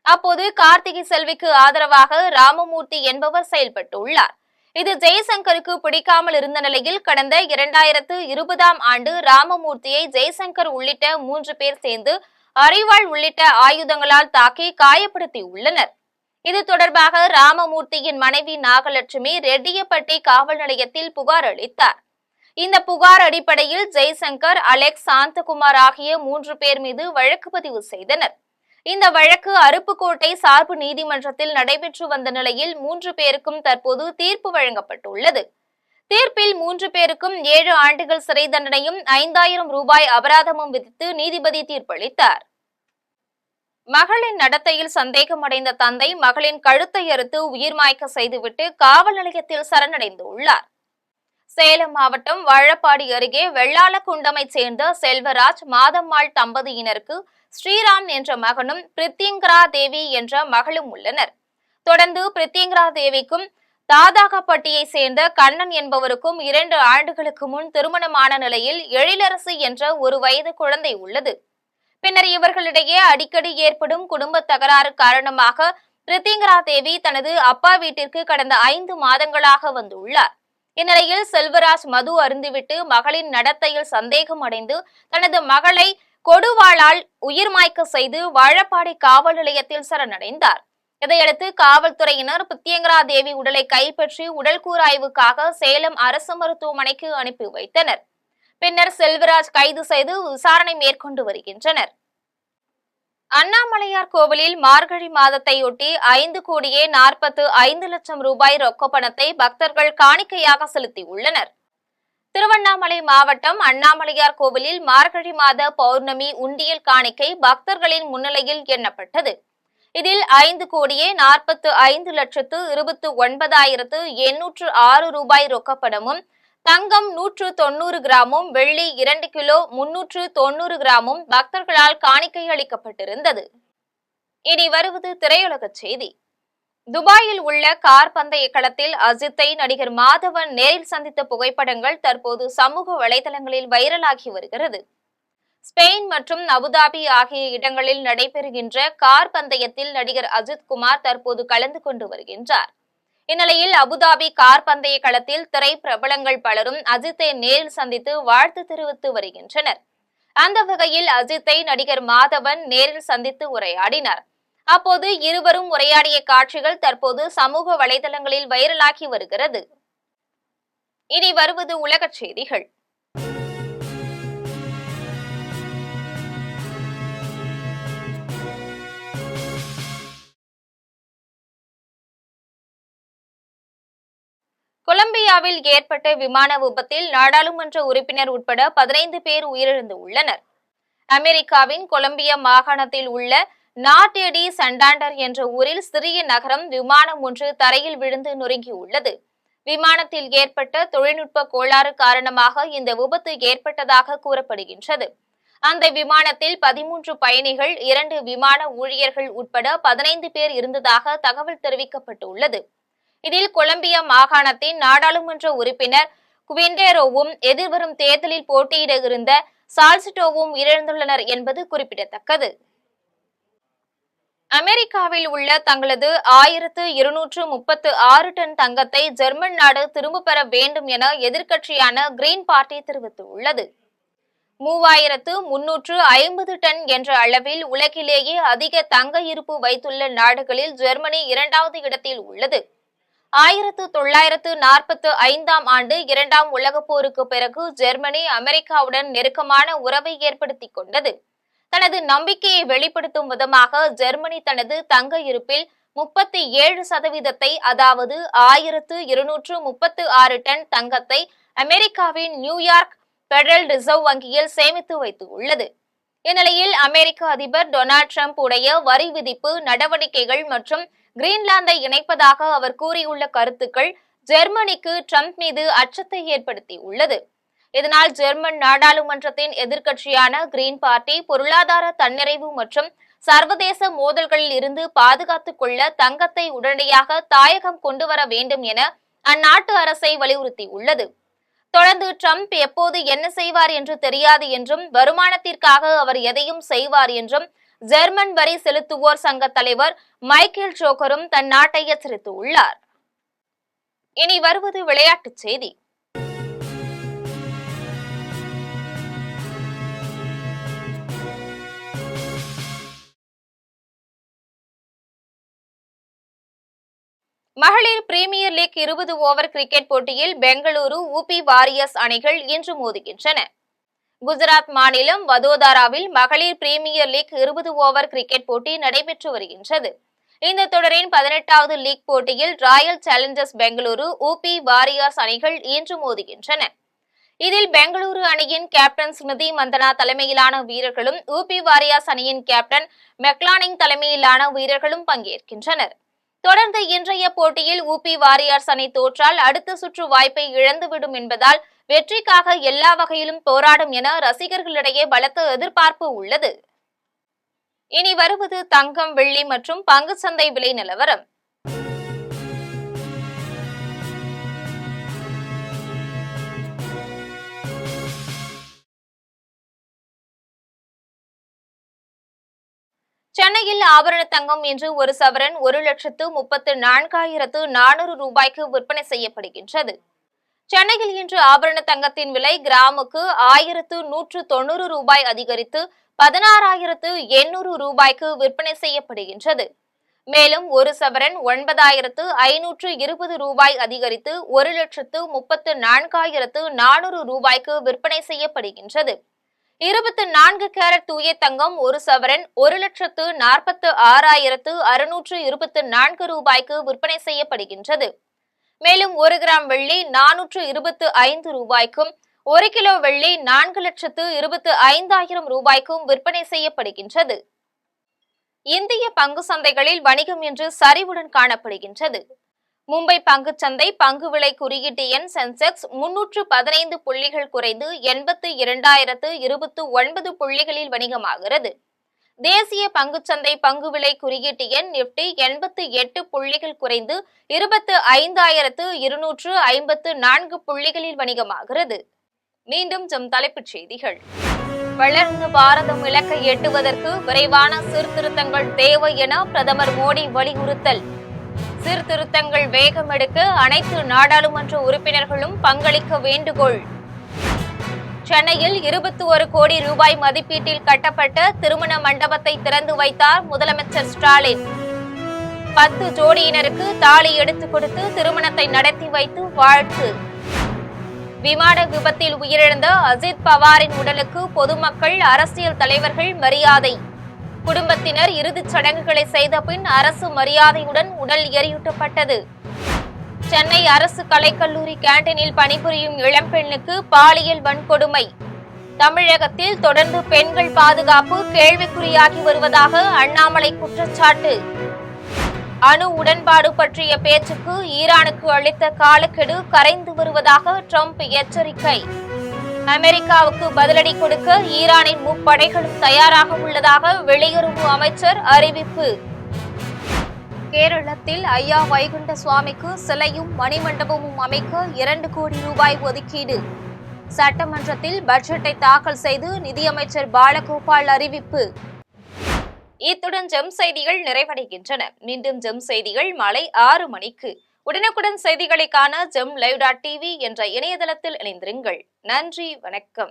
அப்போது கார்த்திகை செல்விக்கு ஆதரவாக ராமமூர்த்தி என்பவர் செயல்பட்டுள்ளார். இது ஜெய்சங்கருக்கு பிடிக்காமல் இருந்த நிலையில் கடந்த 2020ஆம் ஆண்டு ராமமூர்த்தியை ஜெய்சங்கர் உள்ளிட்ட 3 பேர் சேர்ந்து அரிவாள் உள்ளிட்ட ஆயுதங்களால் தாக்கி காயப்படுத்தியுள்ளனர். இது தொடர்பாக ராமமூர்த்தியின் மனைவி நாகலட்சுமி ரெட்டியப்பட்டி காவல் நிலையத்தில் புகார் அளித்தார். இந்த புகார் அடிப்படையில் ஜெய்சங்கர், அலெக்ஸ், சாந்தகுமார் ஆகிய 3 பேர் மீது வழக்கு பதிவு செய்தனர். இந்த வழக்கு அருப்புக்கோட்டை சார்பு நீதிமன்றத்தில் நடைபெற்று வந்த நிலையில் 3 பேருக்கும் தற்போது தீர்ப்பு வழங்கப்பட்டுள்ளது. தீர்ப்பில் 3 பேருக்கும் 7 ஆண்டுகள் சிறை தண்டனையும் 5000 ரூபாய் அபராதமும் விதித்து நீதிபதி தீர்ப்பளித்தார். மகளின் நடத்தையில் சந்தேகமடைந்த தந்தை மகளின் கழுத்தை அறுத்து உயிர் மாய்க்க செய்துவிட்டு காவல் நிலையத்தில் சரணடைந்துள்ளார். சேலம் மாவட்டம் வாழப்பாடி அருகே வெள்ளாளக்குண்டமைச் சேர்ந்த செல்வராஜ் மாதம்மாள் தம்பதியினருக்கு ஸ்ரீராம் என்ற மகனும் பிரித்திங்கரா தேவி என்ற மகளும் உள்ளனர். தொடர்ந்து பிரித்திங்கரா தேவிக்கும் தாதாகப்பட்டியை சேர்ந்த கண்ணன் என்பவருக்கும் 2 ஆண்டுகளுக்கு முன் திருமணமான நிலையில் எழிலரசு என்ற 1 வயது குழந்தை உள்ளது. பின்னர் இவர்களிடையே அடிக்கடி ஏற்படும் குடும்ப தகராறு காரணமாக பிரித்திங்கரா தேவி தனது அப்பா வீட்டிற்கு கடந்த 5 மாதங்களாக வந்துள்ளார். இந்நிலையில் செல்வராஜ் மது அருந்திவிட்டு மகளின் நடத்தையில் சந்தேகம் அடைந்து தனது மகளை கொடுவாளால் உயிர் மாய்க்க செய்து வாழப்பாடி காவல் நிலையத்தில் சரணடைந்தார். இதையடுத்து காவல்துறையினர் பிரித்திங்கரா தேவி உடலை கைப்பற்றி உடல் கூராய்வுக்காக சேலம் அரசு மருத்துவமனைக்கு அனுப்பி வைத்தனர். பின்னர் செல்வராஜ் கைது செய்து விசாரணை மேற்கொண்டு வருகின்றனர். அண்ணாமலையார் கோவிலில் மார்கழி மாதத்தையொட்டி 5,45,00,000 ரூபாய் ரொக்க பணத்தை பக்தர்கள் காணிக்கையாக செலுத்தியுள்ளனர். திருவண்ணாமலை மாவட்டம் அண்ணாமலையார் கோவிலில் மார்கழி மாத பௌர்ணமி உண்டியல் காணிக்கை பக்தர்களின் முன்னிலையில் எண்ணப்பட்டது. இதில் 5,40,29,806 ரூபாய் ரொக்கப்பணமும், தங்கம் 190 கிராமும், வெள்ளி 2 கிலோ 390 கிராமும் பக்தர்களால் காணிக்கை அளிக்கப்பட்டிருந்தது. இனி வருவது திரையுலக செய்தி. துபாயில் உள்ள கார் பந்தய களத்தில் அஜித்தை நடிகர் மாதவன் நேரில் சந்தித்த புகைப்படங்கள் தற்போது சமூக வலைதளங்களில் வைரலாகி வருகிறது. ஸ்பெயின் மற்றும் அபுதாபி ஆகிய இடங்களில் நடைபெறுகின்ற கார் பந்தயத்தில் நடிகர் அஜித் குமார் தற்போது கலந்து கொண்டு வருகின்றார். இந்நிலையில் அபுதாபி கார் பந்தய களத்தில் திரை பிரபலங்கள் பலரும் அஜித்தை நேரில் சந்தித்து வாழ்த்து தெரிவித்து வருகின்றனர். அந்த வகையில் அஜித்தை நடிகர் மாதவன் நேரில் சந்தித்து உரையாடினார். அப்போது இருவரும் உரையாடிய காட்சிகள் தற்போது சமூக வலைதளங்களில் வைரலாகி வருகிறது. இனி வருவது உலகச் செய்திகள். கொலம்பியாவில் ஏற்பட்ட விமான விபத்தில் நாடாளுமன்ற உறுப்பினர் உட்பட 15 பேர் உயிரிழந்து உள்ளனர். அமெரிக்காவின் கொலம்பியா மாகாணத்தில் உள்ள நார்ட்-எடி சண்டாண்டர் என்ற ஊரில் சிறிய நகரம் விமானம் ஒன்று தரையில் விழுந்து நொறுங்கியுள்ளது. விமானத்தில் ஏற்பட்ட தொழில்நுட்ப கோளாறு காரணமாக இந்த விபத்து ஏற்பட்டதாக கூறப்படுகின்றது. அந்த விமானத்தில் 13 பயணிகள், 2 விமான ஊழியர்கள் உட்பட 15 பேர் இருந்ததாக தகவல் தெரிவிக்கப்பட்டுள்ளது. இதில் கொலம்பியா மாகாணத்தின் நாடாளுமன்ற உறுப்பினர் குவிண்டேரோவும் எதிர்வரும் தேர்தலில் போட்டியிட இருந்த சால்சிட்டோவும் உயிரிழந்துள்ளனர் என்பது குறிப்பிடத்தக்கது. அமெரிக்காவில் உள்ள தங்களது 1236 டன் தங்கத்தை ஜெர்மன் நாடு திரும்பப் பெற வேண்டும் என எதிர்க்கட்சியான கிரீன் பார்ட்டி தெரிவித்துள்ளது. 3350 டன் என்ற அளவில் உலகிலேயே அதிக தங்க இருப்பு வைத்துள்ள நாடுகளில் ஜெர்மனி 2வது இடத்தில் உள்ளது. 1945ஆம் ஆண்டு 2ஆம் உலகப் போருக்கு பிறகு ஜெர்மனி அமெரிக்காவுடன் நெருக்கமான உறவை ஏற்படுத்திக் கொண்டது. தனது நம்பிக்கையை வெளிப்படுத்தும் விதமாக ஜெர்மனி தனது தங்க இருப்பில் 37% அதாவது 1236 டன் தங்கத்தை அமெரிக்காவின் நியூயார்க் பெடரல் ரிசர்வ் வங்கியில் சேமித்து வைத்துள்ளது. இந்நிலையில் அமெரிக்க அதிபர் டொனால்ட் ட்ரம்ப் உடைய வரி விதிப்பு நடவடிக்கைகள் மற்றும் கிரீன்லாந்தை இணைப்பதாக அவர் கூறியுள்ள கருத்துக்கள் ஜெர்மனிக்கு ட்ரம்ப் மீது அச்சத்தை ஏற்படுத்தியுள்ளது. இதனால் ஜெர்மன் நாடாளுமன்றத்தின் எதிர்க்கட்சியான கிரீன் பார்ட்டி பொருளாதார தன்னிறைவு மற்றும் சர்வதேச மோதல்களில் இருந்து பாதுகாத்துக் கொள்ள தங்கத்தை உடனடியாக தாயகம் கொண்டுவர வேண்டும் என அந்நாட்டு அரசை வலியுறுத்தியுள்ளது. தொடர்ந்து ட்ரம்ப் எப்போது என்ன செய்வார் என்று தெரியாது என்றும் வருமானத்திற்காக அவர் எதையும் செய்வார் என்றும் ஜெர்மன் வரி செலுத்துவோர் சங்க தலைவர் மைக்கேல் ஜோக்கரும் தன் நாட்டை எச்சரித்துள்ளார். இனி வருவது விளையாட்டுச் செய்தி. மகளிர் பிரீமியர் லீக் 20 ஓவர் கிரிக்கெட் போட்டியில் பெங்களூரு ஊபி வாரியர்ஸ் அணிகள் இன்று மோதுகின்றன. குஜராத் மாநிலம் வதோதராவில் மகளிர் பிரீமியர் லீக் 20 ஓவர் கிரிக்கெட் போட்டி நடைபெற்று வருகின்றது. இந்த தொடரின் 18வது லீக் போட்டியில் Royal Challengers Bengaluru UP warriors அணிகள் இன்று மோதுகின்றன. இதில் பெங்களூரு அணியின் கேப்டன் ஸ்மிருதி மந்தனா தலைமையிலான வீரர்களும் ஊபி வாரியார்ஸ் அணியின் கேப்டன் மெக்லானிங் தலைமையிலான வீரர்களும் பங்கேற்கின்றனர். தொடர்ந்து இன்றைய போட்டியில் ஊபி வாரியார்ஸ் அணி தோற்றால் அடுத்த சுற்று வாய்ப்பை இழந்துவிடும் என்பதால் வெற்றிக்காக எல்லா வகையிலும் போராடும் என ரசிகர்களிடையே பலத்த எதிர்பார்ப்பு உள்ளது. இனி வருவது தங்கம், வெள்ளி மற்றும் பங்குச்சந்தை விலை நிலவரம். சென்னையில் ஆபரண தங்கம் இன்று ஒரு சவரன் 1,34,400 ரூபாய்க்கு விற்பனை செய்யப்படுகின்றது. சென்னையில் இன்று ஆபரண தங்கத்தின் விலை கிராமுக்கு 1,190 ரூபாய் அதிகரித்து 16,800 ரூபாய்க்கு விற்பனை செய்யப்படுகின்றது. மேலும் ஒரு சவரன் 9,520 ரூபாய் அதிகரித்து 1,34,400 ரூபாய்க்கு விற்பனை செய்யப்படுகின்றது. 24 கேரட் தூய தங்கம் ஒரு சவரன் 1,46,624 ரூபாய்க்கு விற்பனை செய்யப்படுகின்றது. மேலும் 1 கிராம் வெள்ளி 425 ரூபாய்க்கும் 1 கிலோ வெள்ளி 4,25,000 ரூபாய்க்கும் விற்பனை செய்யப்படுகின்றது. இந்திய பங்கு சந்தைகளில் வணிகம் இன்று சரிவுடன் காணப்படுகின்றது. மும்பை பங்குச்சந்தை பங்கு விலை குறியீட்டு எண் சென்செக்ஸ் 315 புள்ளிகள் குறைந்து 82,029 புள்ளிகளில் வணிகமாகிறது. தேசிய பங்குச்சந்தை பங்கு விலை குறியீட்டு எண் நிப்டி 88 புள்ளிகள் குறைந்து 25,254 புள்ளிகளில் வணிகமாகிறது. மீண்டும் தலைப்புச் செய்திகள். வளர்ந்த பாரதம் இலக்கை எட்டுவதற்கு விரைவான சீர்திருத்தங்கள் தேவை என பிரதமர் மோடி வலியுறுத்தல். சீர்திருத்தங்கள் வேகம் எடுக்க அனைத்து நாடாளுமன்ற உறுப்பினர்களும் பங்களிக்க வேண்டுகோள். சென்னையில் 21 கோடி ரூபாய் மதிப்பீட்டில் கட்டப்பட்ட திருமண மண்டபத்தை திறந்து வைத்தார் முதலமைச்சர் ஸ்டாலின். 10 ஜோடியினருக்கு தாலி எடுத்துக் கொடுத்து திருமணத்தை நடத்தி வைத்து வாழ்த்து. விமான விபத்தில் உயிரிழந்த அஜித் பவாரின் உடலுக்கு பொதுமக்கள், அரசியல் தலைவர்கள் மரியாதை. குடும்பத்தினர் இறுதிச் சடங்குகளை செய்த பின் அரசு மரியாதையுடன் உடல் எரியூட்டப்பட்டது. சென்னை அரசு கலைக்கல்லூரி கேண்டீனில் பணிபுரியும் இளம்பெண்ணுக்கு பாலியல் வன்கொடுமை. தமிழகத்தில் தொடர்ந்து பெண்கள் பாதுகாப்பு கேள்விக்குறியாகி வருவதாக அண்ணாமலை குற்றச்சாட்டு. அணு உடன்பாடு பற்றிய பேச்சுக்கு ஈரானுக்கு அளித்த காலக்கெடு கரைந்து வருவதாக ட்ரம்ப் எச்சரிக்கை. அமெரிக்காவுக்கு பதிலடி கொடுக்க ஈரானின் முப்படைகளும் தயாராக உள்ளதாக வெளியுறவு அமைச்சர் அறிவிப்பு. கேரளத்தில் ஐயா வைகுண்ட சுவாமிக்கு சிலையும் மணிமண்டபமும் அமைக்க 2 கோடி ரூபாய் ஒதுக்கீடு. சட்டமன்றத்தில் பட்ஜெட்டை தாக்கல் செய்து நிதியமைச்சர் பாலகோபால் அறிவிப்பு. இத்துடன் ஜெம் செய்திகள் நிறைவடைகின்றன. மீண்டும் ஜெம் செய்திகள் மாலை 6 மணிக்கு. உடனுக்குடன் செய்திகளை காண GemLive.tv என்ற இணையதளத்தில் இணைந்திருங்கள். நன்றி, வணக்கம்.